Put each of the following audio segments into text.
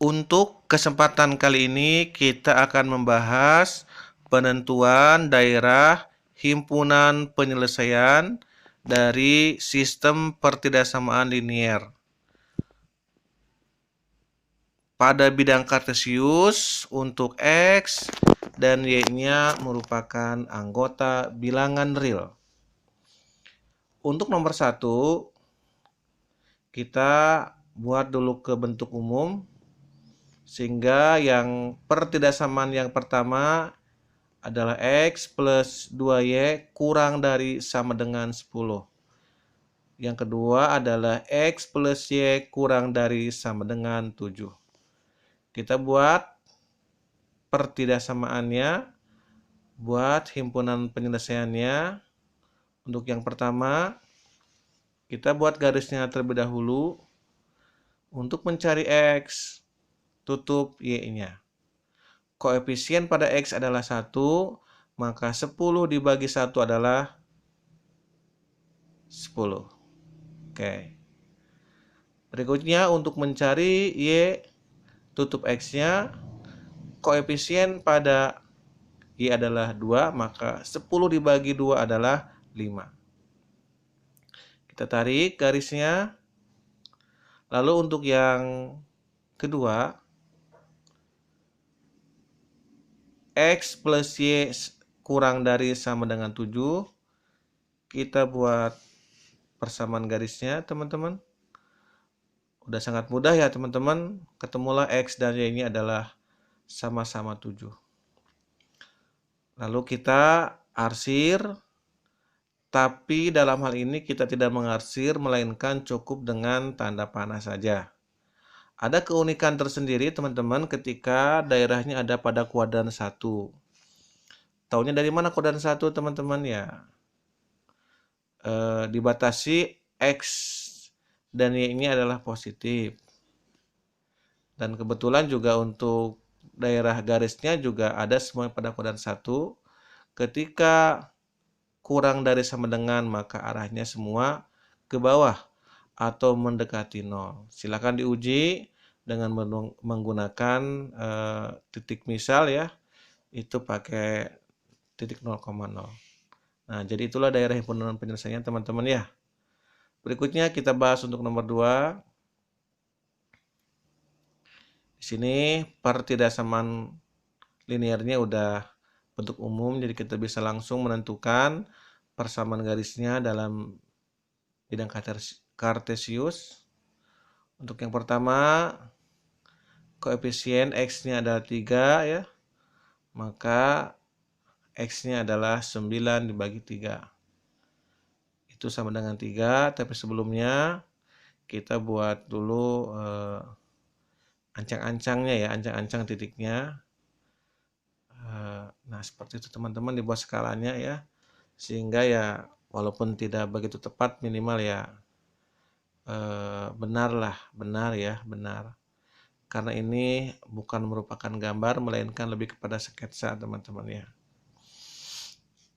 Untuk kesempatan kali ini kita akan membahas penentuan daerah himpunan penyelesaian dari sistem pertidaksamaan linier. Pada bidang kartesius untuk X dan Y-nya merupakan anggota bilangan real. Untuk nomor 1, kita buat dulu ke bentuk umum, sehingga yang pertidaksamaan yang pertama adalah X plus 2Y kurang dari sama dengan 10. Yang kedua adalah X plus Y kurang dari sama dengan 7. Kita buat pertidaksamaannya, buat himpunan penyelesaiannya. Untuk yang pertama, kita buat garisnya terlebih dahulu. Untuk mencari X, tutup Y-nya. Koefisien pada X adalah 1, maka 10 dibagi 1 adalah 10. Oke. Berikutnya untuk mencari Y, tutup X-nya. Koefisien pada Y adalah 2, maka 10 dibagi 2 adalah 5. Kita tarik garisnya. Lalu untuk yang kedua, X plus Y kurang dari sama dengan 7. Kita buat persamaan garisnya, teman-teman. Udah sangat mudah ya, teman-teman. Ketemulah X dan Y ini adalah sama-sama 7. Lalu kita arsir, tapi dalam hal ini kita tidak mengarsir, melainkan cukup dengan tanda panah saja. Ada keunikan tersendiri, teman-teman, ketika daerahnya ada pada kuadran 1. Taunya dari mana kuadran 1, teman-teman? Ya, dibatasi X dan Y ini adalah positif. Dan kebetulan juga untuk daerah garisnya juga ada semua pada kuadran 1. Ketika kurang dari sama dengan, maka arahnya semua ke bawah atau mendekati 0. Silakan diuji dengan menggunakan titik misal ya. Itu pakai titik 0,0. Nah, jadi itulah daerah himpunan penyelesaian, teman-teman ya. Berikutnya kita bahas untuk nomor 2. Di sini pertidaksamaan linearnya udah bentuk umum, jadi kita bisa langsung menentukan persamaan garisnya dalam bidang kartesius. Untuk yang pertama, koefisien X-nya adalah 3 ya. Maka X-nya adalah 9 dibagi 3. Itu sama dengan 3, tapi sebelumnya kita buat dulu ancang-ancangnya ya, ancang-ancang titiknya. Nah, seperti itu teman-teman, dibuat skalanya ya. Sehingga ya walaupun tidak begitu tepat, minimal ya benar ya, benar. Karena ini bukan merupakan gambar, melainkan lebih kepada sketsa, teman-teman ya.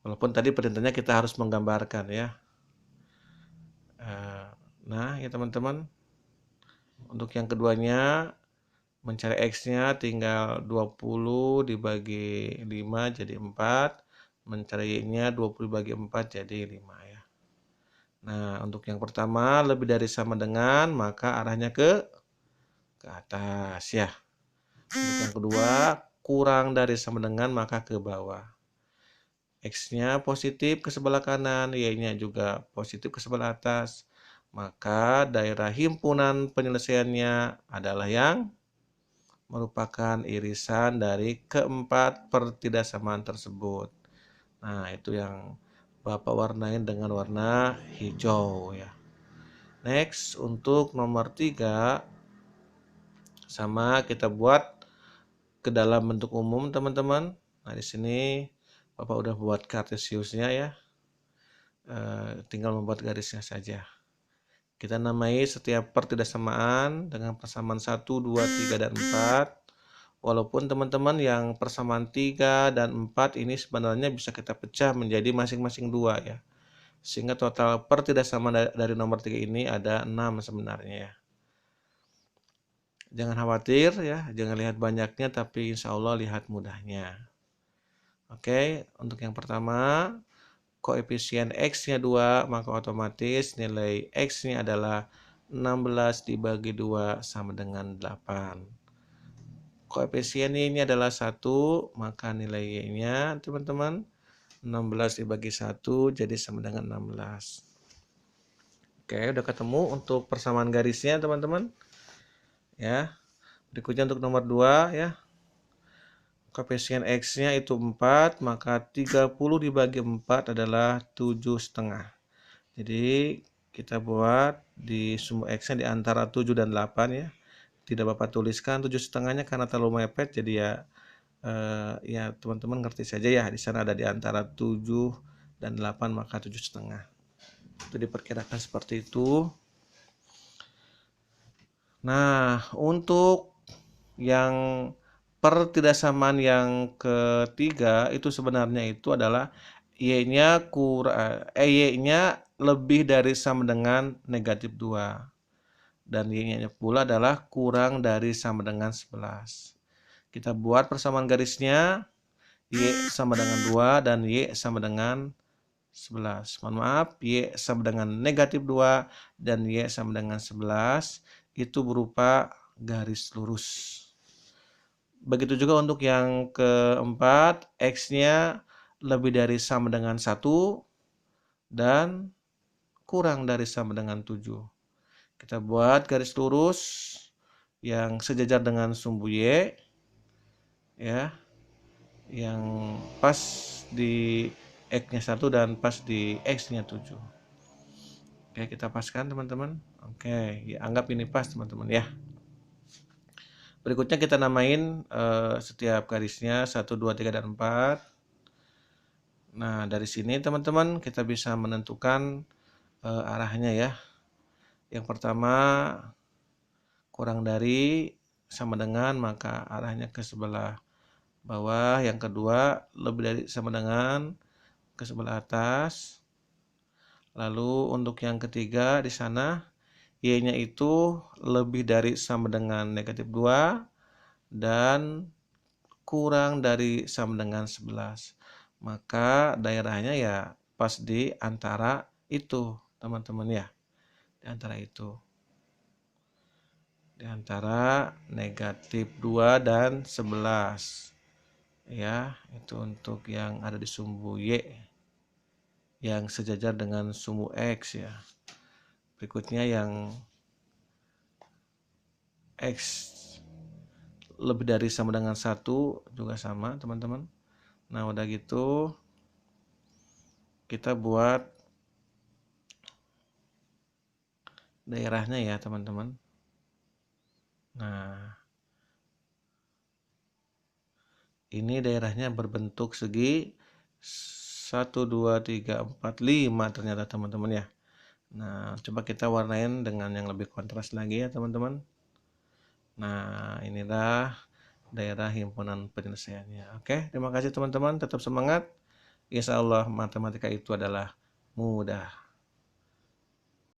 Walaupun tadi perintahnya kita harus menggambarkan ya. Nah ya teman-teman, untuk yang keduanya mencari X-nya tinggal 20 dibagi 5 jadi 4. Mencari Y-nya 20 dibagi 4 jadi 5 ya. Nah, untuk yang pertama lebih dari sama dengan, maka arahnya ke atas ya. Untuk yang kedua kurang dari sama dengan, maka ke bawah. X-nya positif ke sebelah kanan, Y-nya juga positif ke sebelah atas. Maka daerah himpunan penyelesaiannya adalah yang merupakan irisan dari keempat pertidaksamaan tersebut. Nah, itu yang Bapak warnain dengan warna hijau ya. Next, untuk nomor 3, sama kita buat ke dalam bentuk umum, teman-teman. Nah, di sini Bapak udah buat kartesiusnya ya. Tinggal membuat garisnya saja. Kita namai setiap pertidaksamaan dengan persamaan 1, 2, 3, dan 4. Walaupun teman-teman yang persamaan 3 dan 4 ini sebenarnya bisa kita pecah menjadi masing-masing 2 ya. Sehingga total pertidaksamaan dari nomor 3 ini ada 6 sebenarnya ya. Jangan khawatir ya, jangan lihat banyaknya, tapi insya Allah lihat mudahnya. Oke, untuk yang pertama, koefisien X-nya 2, maka otomatis nilai X-nya adalah 16 dibagi 2 sama dengan 8. Koefisien Y-nya adalah 1, maka nilai Y-nya teman-teman 16 dibagi 1 jadi sama dengan 16. Oke, udah ketemu untuk persamaan garisnya teman-teman. Ya. Berikutnya untuk nomor 2 ya. Koefisien X-nya itu 4, maka 30 dibagi 4 adalah 7,5. Jadi kita buat di sumbu X-nya di antara 7 dan 8 ya. Tidak Bapak tuliskan 7,5-nya karena terlalu mepet, jadi ya teman-teman ngerti saja ya, di sana ada di antara 7 dan 8 maka 7,5. Itu diperkirakan seperti itu. Nah, untuk yang pertidaksamaan yang ketiga itu sebenarnya itu adalah Y-nya Y-nya lebih dari sama dengan negatif 2. Dan Y-nya pula adalah kurang dari sama dengan 11. Kita buat persamaan garisnya, Y sama dengan 2 dan Y sama dengan 11. Mohon maaf, Y sama dengan negatif 2 dan Y sama dengan 11. Itu berupa garis lurus. Begitu juga untuk yang keempat, X-nya lebih dari sama dengan 1 dan kurang dari sama dengan 7. Kita buat garis lurus yang sejajar dengan sumbu Y ya, yang pas di X-nya 1 dan pas di X-nya 7. Oke, kita paskan teman-teman. Oke, ya, anggap ini pas teman-teman ya. Berikutnya kita namain setiap garisnya 1, 2, 3, dan 4. Nah, dari sini teman-teman kita bisa menentukan arahnya ya. Yang pertama kurang dari sama dengan, maka arahnya ke sebelah bawah. Yang kedua lebih dari sama dengan, ke sebelah atas. Lalu untuk yang ketiga di sana Y-nya itu lebih dari sama dengan negatif 2 dan kurang dari sama dengan 11. Maka daerahnya ya pas di antara itu, teman-teman ya. Di antara itu. Di antara negatif 2 dan 11. Ya, itu untuk yang ada di sumbu Y yang sejajar dengan sumbu X ya. Berikutnya yang X lebih dari sama dengan 1 juga sama teman-teman. Nah udah gitu kita buat daerahnya ya teman-teman. Nah ini daerahnya berbentuk segi 1, 2, 3, 4, 5 ternyata teman-teman ya. Nah coba kita warnain dengan yang lebih kontras lagi ya teman-teman. Nah inilah daerah himpunan penyelesaiannya. Oke, terima kasih teman-teman, tetap semangat. Insya Allah matematika itu adalah mudah.